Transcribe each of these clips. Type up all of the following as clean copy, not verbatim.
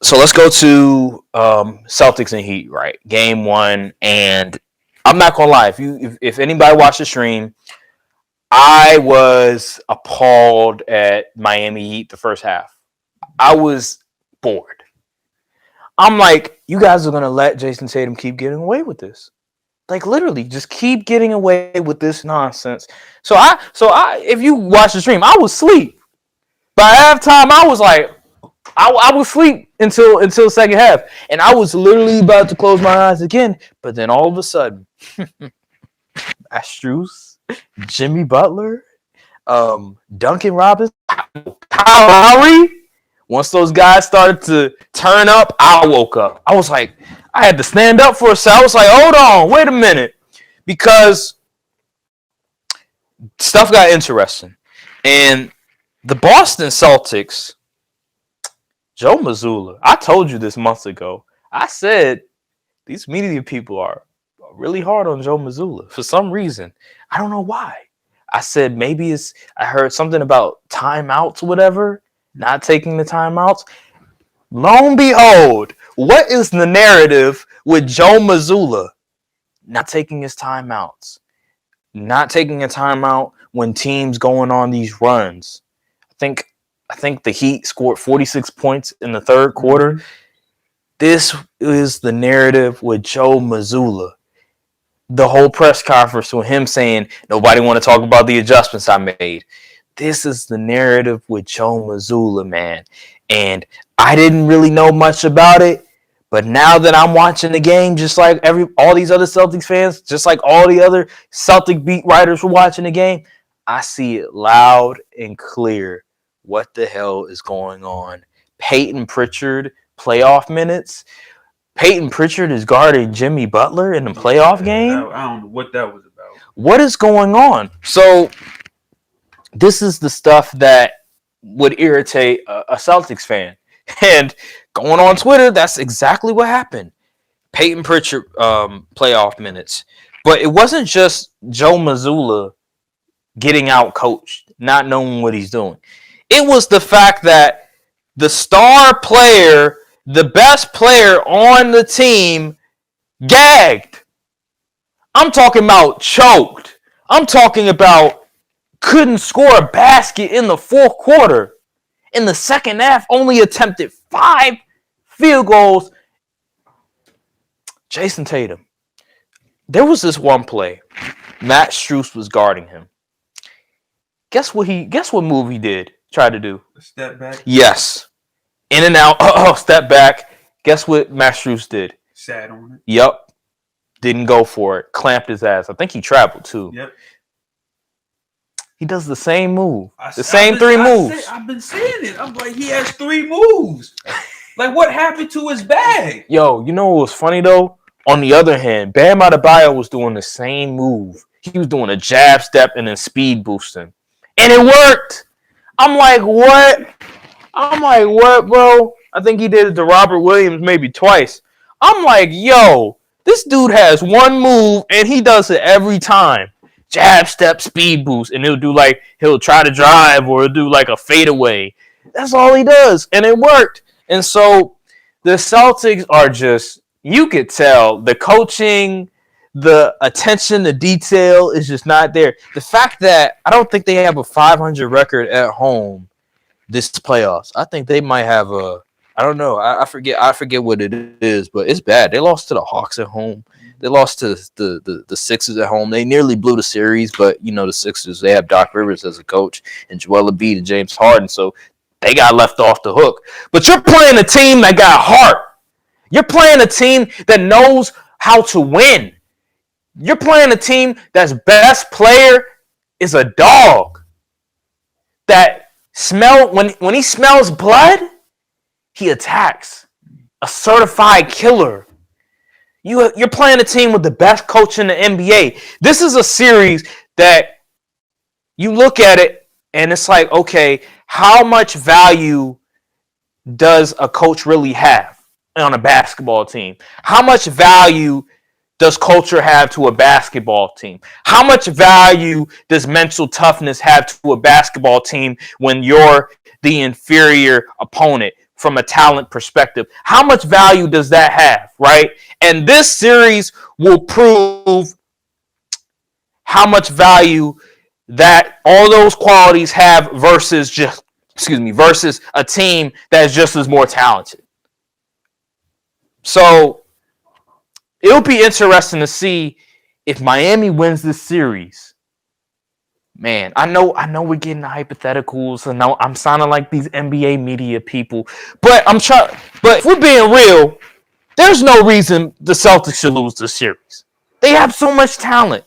So let's go to Celtics and Heat, right? Game one, and I'm not gonna lie. If anybody watched the stream, I was appalled at Miami Heat the first half. I was bored. I'm like, you guys are gonna let Jason Tatum keep getting away with this. Like literally, just keep getting away with this nonsense. So if you watch the stream, I was asleep. By halftime, I was like, I was asleep until second half, and I was literally about to close my eyes again. But then all of a sudden, Astruz, Jimmy Butler, Duncan Robinson, Kyle Lowry. Once those guys started to turn up, I woke up. I was like, I had to stand up for a second. I was like, hold on, wait a minute, because stuff got interesting, and the Boston Celtics. Joe Mazzulla. I told you this months ago. I said these media people are really hard on Joe Mazzulla for some reason. I don't know why. I said maybe I heard something about timeouts or whatever, not taking the timeouts. Lo and behold, what is the narrative with Joe Mazzulla not taking his timeouts? Not taking a timeout when teams going on these runs. I think the Heat scored 46 points in the third quarter. This is the narrative with Joe Mazzulla. The whole press conference with him saying, nobody want to talk about the adjustments I made. This is the narrative with Joe Mazzulla, man. And I didn't really know much about it. But now that I'm watching the game, just like all these other Celtics fans, just like all the other Celtic beat writers were watching the game, I see it loud and clear. What the hell is going on? Peyton Pritchard, playoff minutes. Peyton Pritchard is guarding Jimmy Butler in the playoff game. I don't know what that was about. What is going on? So this is the stuff that would irritate a Celtics fan. And going on Twitter, that's exactly what happened. Peyton Pritchard playoff minutes. But it wasn't just Joe Mazzulla getting out coached, not knowing what he's doing. It was the fact that the star player, the best player on the team, gagged. I'm talking about choked. I'm talking about couldn't score a basket in the fourth quarter. In the second half, only attempted 5 field goals. Jason Tatum. There was this one play. Matt Strus was guarding him. Guess what move he did? Tried to do? A step back? Yes. In and out. Step back. Guess what Matt Strus did? Sat on it. Yep. Didn't go for it. Clamped his ass. I think he traveled too. Yep. He does the same move. Same three moves. I've been saying it. I'm like, he has 3 moves. Like, what happened to his bag? Yo, you know what was funny though? On the other hand, Bam Adebayo was doing the same move. He was doing a jab step and then speed boosting. And it worked. I'm like, what, bro? I think he did it to Robert Williams maybe twice. I'm like, yo, this dude has one move and he does it every time. Jab, step, speed boost. And he'll try to drive or do like a fadeaway. That's all he does. And it worked. And so the Celtics are just, you could tell the coaching, the attention to detail is just not there. The fact that I don't think they have a 500 record at home this playoffs. I think they might have I don't know. I forget what it is, but it's bad. They lost to the Hawks at home. They lost to the Sixers at home. They nearly blew the series, but the Sixers, they have Doc Rivers as a coach and Joel Embiid and James Harden, so they got left off the hook. But you're playing a team that got heart. You're playing a team that knows how to win. You're playing a team that's best player is a dog. That when he smells blood, he attacks. A certified killer. You're playing a team with the best coach in the NBA. This is a series that you look at it and it's like, okay, how much value does a coach really have on a basketball team? How much value does culture have to a basketball team? How much value does mental toughness have to a basketball team when you're the inferior opponent? from a talent perspective. How much value does that have, right? And this series will prove how much value that all those qualities have versus versus a team that's just as more talented. So it'll be interesting to see if Miami wins this series. Man, I know we're getting the hypotheticals, and I'm sounding like these NBA media people, but But if we're being real, there's no reason the Celtics should lose this series. They have so much talent.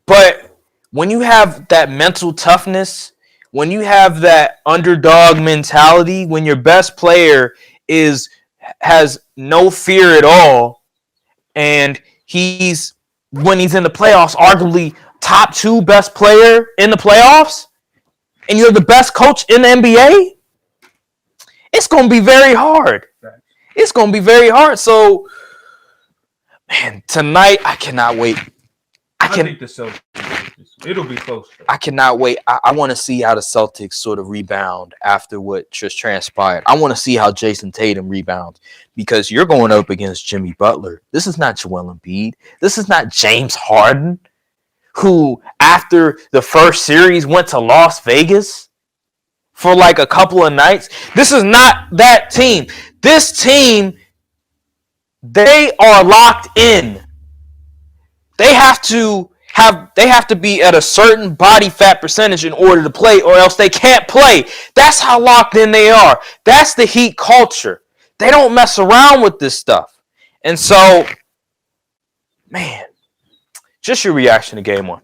But when you have that mental toughness, when you have that underdog mentality, when your best player has no fear at all, and when he's in the playoffs, arguably top 2 best player in the playoffs, and you're the best coach in the NBA, it's going to be very hard. It's going to be very hard. So, man, tonight I cannot wait. I think the Celtics. It'll be close. I cannot wait. I want to see how the Celtics sort of rebound after what just transpired. I want to see how Jason Tatum rebounds, because you're going up against Jimmy Butler. This is not Joel Embiid. This is not James Harden, who after the first series went to Las Vegas for like a couple of nights. This is not that team. This team, they are locked in. They have to be at a certain body fat percentage in order to play, or else they can't play. That's how locked in they are. That's the Heat culture. They don't mess around with this stuff. And so, man, just your reaction to game 1.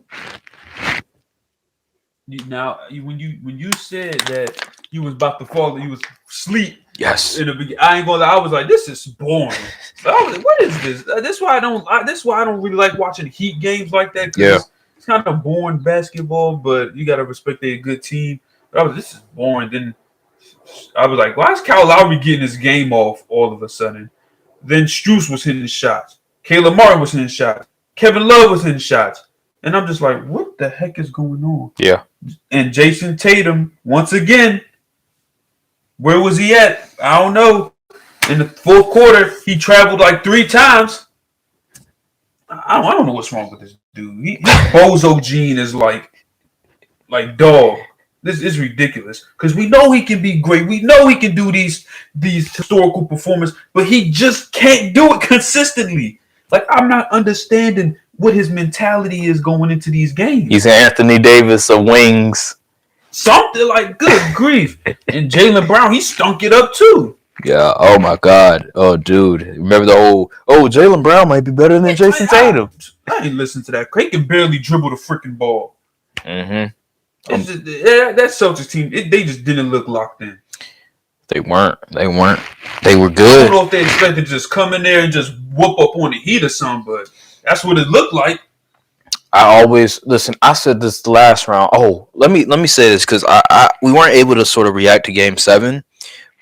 Now, when you said that you was about to fall, you was asleep. Yes. In the beginning, I ain't gonna lie. I was like, "This is boring." So I was like, "What is this?" That's why I don't really like watching Heat games like that. Yeah. It's kind of boring basketball, but you gotta respect they're a good team. But this is boring. Then I was like, "Why is Kyle Lowry getting his game off all of a sudden?" Then Strus was hitting shots. Caleb Martin was hitting shots. Kevin Love was hitting shots, and I'm just like, "What the heck is going on?" Yeah. And Jason Tatum once again. Where was he at? I don't know. In the fourth quarter, he traveled like 3 times. I don't know what's wrong with this dude. His bozo gene is like dog. This is ridiculous. Because we know he can be great. We know he can do these historical performances, but he just can't do it consistently. Like, I'm not understanding what his mentality is going into these games. He's Anthony Davis of wings. Something like, good grief. And Jaylen Brown, he stunk it up too. Yeah. Oh my God. Oh, dude. Remember the whole? Jaylen Brown might be better than Jason Tatum. I ain't listen to that. He can barely dribble the freaking ball. Mm-hmm. That Celtics team, they just didn't look locked in. They weren't. They were good. I don't know if they expected to just come in there and just whoop up on the Heat or something, but that's what it looked like. I always listen. I said this the last round. Oh, let me say this, because we weren't able to sort of react to Game 7,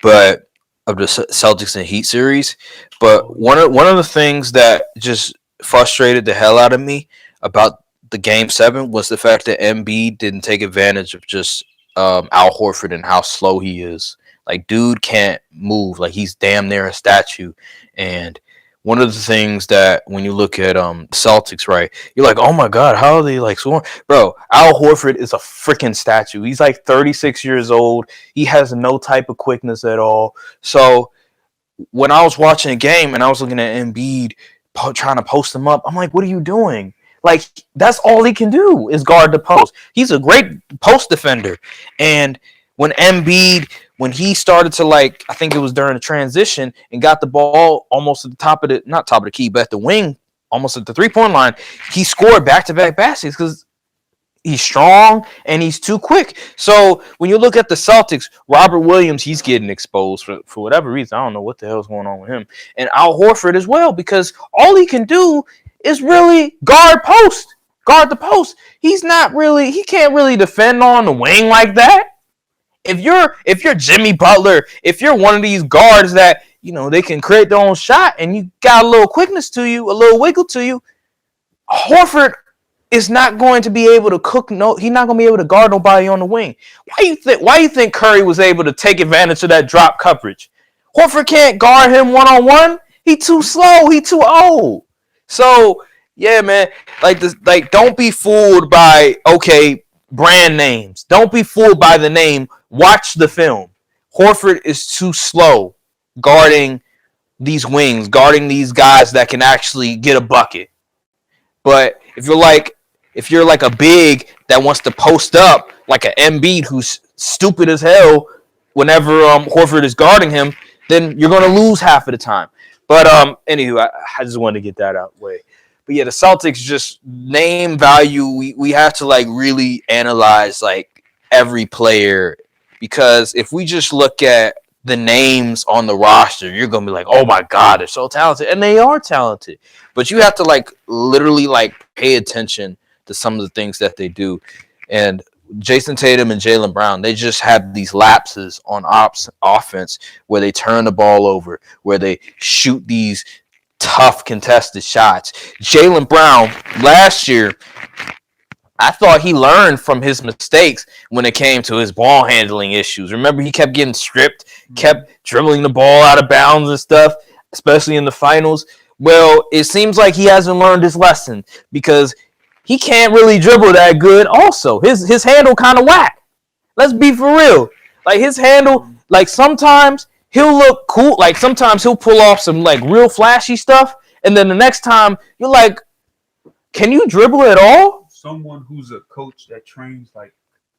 but of the Celtics and Heat series. But one of the things that just frustrated the hell out of me about the Game 7 was the fact that Embiid didn't take advantage of just Al Horford and how slow he is. Like, dude can't move. Like, he's damn near a statue. And one of the things that when you look at Celtics, right, you're like, oh my God, how are they like scoring? Bro, Al Horford is a freaking statue. He's like 36 years old. He has no type of quickness at all. So when I was watching a game and I was looking at Embiid trying to post him up, I'm like, what are you doing? Like, that's all he can do is guard the post. He's a great post defender. And when Embiid, when he started to, like, I think it was during the transition and got the ball almost at the top of not top of the key, but at the wing, almost at the 3-point line, he scored back-to-back baskets because he's strong and he's too quick. So when you look at the Celtics, Robert Williams, he's getting exposed for whatever reason. I don't know what the hell's going on with him. And Al Horford as well, because all he can do is really guard the post. He can't really defend on the wing like that. If you're Jimmy Butler, if you're one of these guards that, you know, they can create their own shot and you got a little quickness to you, a little wiggle to you, Horford is not going to be able to cook. No, he's not going to be able to guard nobody on the wing. Why you think Curry was able to take advantage of that drop coverage? Horford can't guard him one-on-one. He too slow. He too old. So yeah, man. Don't be fooled by brand names. Don't be fooled by the name. Watch the film. Horford is too slow guarding these wings, guarding these guys that can actually get a bucket. But if you're like a big that wants to post up like an Embiid who's stupid as hell whenever Horford is guarding him, then you're gonna lose half of the time. But anywho, I just wanted to get that out of the way. But yeah, the Celtics just name value. We have to like really analyze like every player, because if we just look at the names on the roster, you're gonna be like, oh my god, they're so talented, and they are talented. But you have to like literally like pay attention to some of the things that they do. And Jason Tatum and Jaylen Brown, they just have these lapses on offense where they turn the ball over, where they shoot these tough contested shots. Jaylen Brown last year, I thought he learned from his mistakes when it came to his ball handling issues. Remember, he kept getting stripped, kept dribbling the ball out of bounds and stuff, especially in the finals. Well, it seems like he hasn't learned his lesson, because he can't really dribble that good also. His handle kind of whack. Let's be for real. Like, his handle, like, sometimes he'll look cool. Like, sometimes he'll pull off some, like, real flashy stuff, and then the next time, you're like, can you dribble at all? Someone who's a coach that trains, like,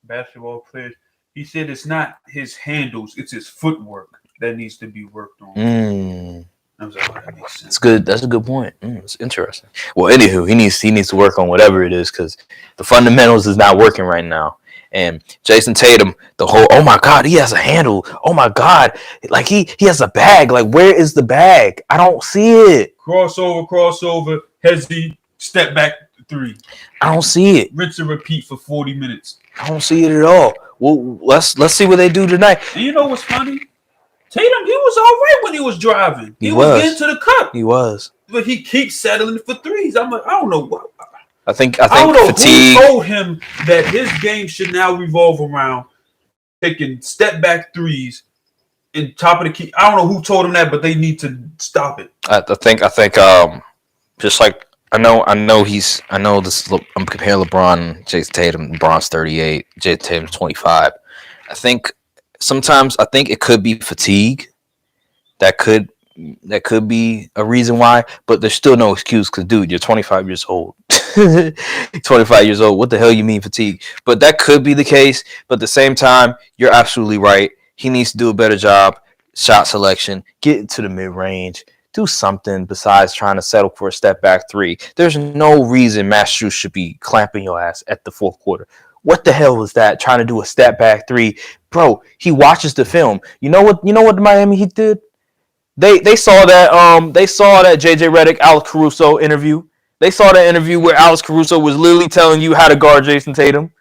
basketball players, he said it's not his handles, it's his footwork that needs to be worked on. I was like, oh, that makes sense. It's good. That's a good point. It's interesting. Well, anywho, he needs to work on whatever it is, because the fundamentals is not working right now. And Jason Tatum, oh my God, he has a handle. Oh my God, like he has a bag. Like, where is the bag? I don't see it. Crossover, hezzy, step back three. I don't see it. Rinse and repeat for 40 minutes. I don't see it at all. Well, let's see what they do tonight. And you know what's funny? Tatum, he was all right when he was driving. He was getting to the cup. He was. But he keeps settling for threes. I'm like, I don't know what. I think I don't know fatigue. Who told him that his game should now revolve around taking step back threes in top of the key. I don't know who told him that, but they need to stop it. I think just like I know this. I'm comparing LeBron, Jason Tatum. LeBron's 38, Jason Tatum's 25. Sometimes I think it could be fatigue. That could be a reason why, but there's still no excuse, because dude, you're 25 years old. 25 years old. What the hell you mean fatigue? But that could be the case. But at the same time, you're absolutely right. He needs to do a better job. Shot selection, get into the mid range, do something besides trying to settle for a step back three. There's no reason Matt Strus should be clamping your ass at the fourth quarter. What the hell was that? Trying to do a step back three, bro. He watches the film. You know what the Miami Heat did? They saw that JJ Redick, Alex Caruso interview. They saw that interview where Alex Caruso was literally telling you how to guard Jason Tatum.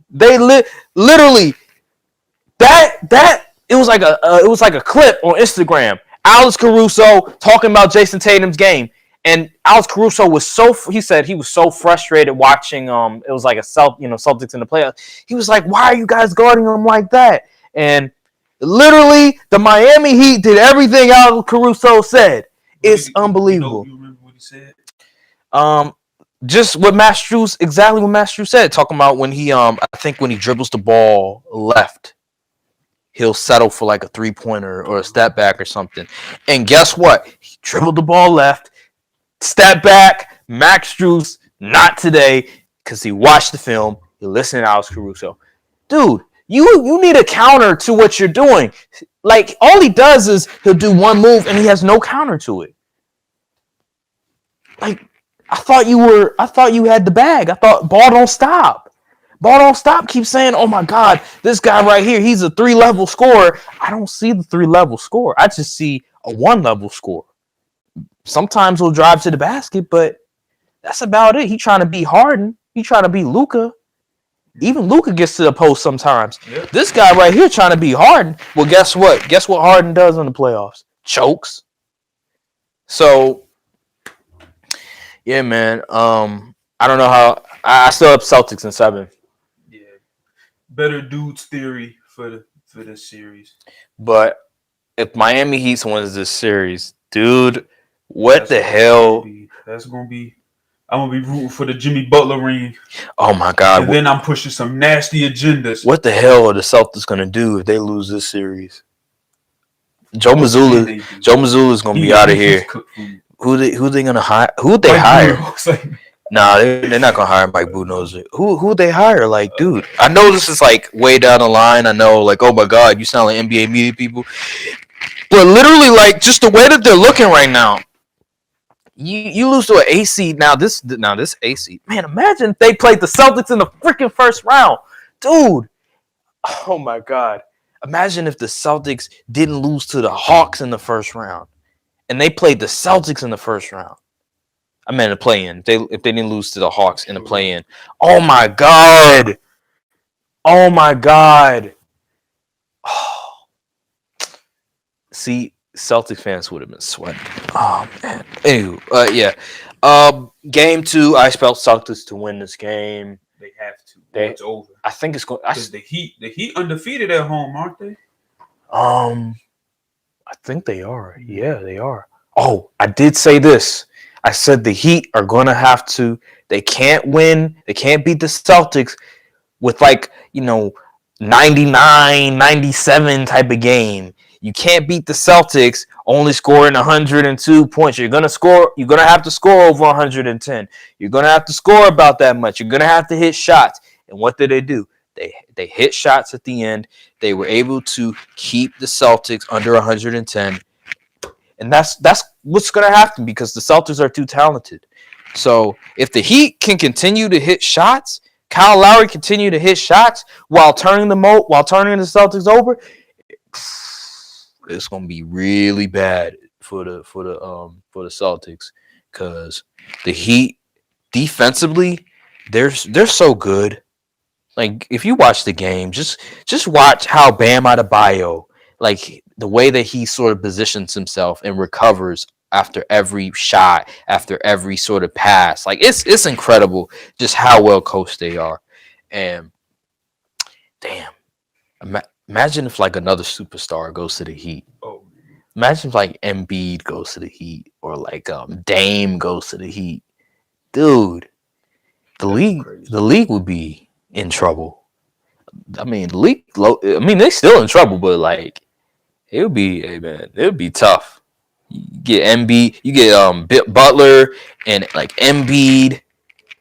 They literally that it was like a clip on Instagram. Alex Caruso talking about Jason Tatum's game. And Alex Caruso he said he was so frustrated watching it was like Celtics in the playoffs. He was like, why are you guys guarding him like that? And literally the Miami Heat did everything Alex Caruso said. It's unbelievable. You remember what he said? Just exactly what Matt Strus said, talking about when he I think when he dribbles the ball left, he'll settle for like a 3-pointer or a step back or something. And guess what? He dribbled the ball left. Step back, Max Strus, not today, because he watched the film. He listened to Alex Caruso. Dude, you need a counter to what you're doing. Like, all he does is he'll do one move and he has no counter to it. Like, I thought you had the bag. I thought ball don't stop. Ball don't stop keeps saying, oh my God, this guy right here, he's a 3-level scorer. I don't see the 3-level score. I just see a 1-level score. Sometimes he'll drive to the basket, but that's about it. He trying to be Harden. He trying to be Luka. Even Luka gets to the post sometimes. Yeah. This guy right here trying to be Harden. Well, guess what? Guess what Harden does in the playoffs? Chokes. So, yeah, man. I don't know I still have Celtics in 7. Yeah, better dudes theory for this series. But if Miami Heat wins this series, dude, what That's the gonna hell? be. That's gonna be. I'm gonna be rooting for the Jimmy Butler ring, Oh my God! and then I'm pushing some nasty agendas. What the hell are the Celtics gonna do if they lose this series? Joe What can Mazzulla, they do? Joe Mazzulla's gonna be out of He's here. cooked food. Who they gonna hire? Who they Mike hire? Budenholzer. Nah, they're not gonna hire Mike Budenholzer. Who they hire? Like, dude, I know this is like way down the line. I know, like, oh my God, you sound like NBA media people. But literally, like, just the way that they're looking right now, you lose to an AC. Now this AC, man. Imagine if they played the Celtics in the freaking first round, dude. Oh my God. Imagine if the Celtics didn't lose to the Hawks in the first round, and they played the Celtics in the first round. I meant a play-in. If they didn't lose to the Hawks in the play-in. Oh my God. Oh my God. Oh. See, Celtic fans would have been sweating. Oh man. Anywho, yeah. Game 2, I expect Celtics to win this game. They have to. It's over. I think it's going. Because the Heat undefeated at home, aren't they? I think they are. Yeah, they are. Oh, I did say this. I said the Heat are going to have to. They can't win. They can't beat the Celtics with 99, 97 type of game. You can't beat the Celtics only scoring 102 points. You're going to have to score over 110. You're going to have to score about that much. You're going to have to hit shots. And what did they do? They hit shots at the end. They were able to keep the Celtics under 110. And that's what's going to happen because the Celtics are too talented. So if the Heat can continue to hit shots, Kyle Lowry continue to hit shots while turning the Celtics over, it's going to be really bad for the Celtics because the Heat defensively, they're so good. Like if you watch the game, just watch how Bam Adebayo, like the way that he sort of positions himself and recovers after every shot, after every sort of pass. Like it's incredible just how well coached they are. And damn, imagine if like another superstar goes to the Heat. Oh, Imagine if like Embiid goes to the Heat or like Dame goes to the Heat. Dude, the league would be in trouble. I mean, they're still in trouble, but like it would be tough. You get Embiid, you get Butler and like Embiid,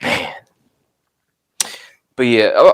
man. But yeah,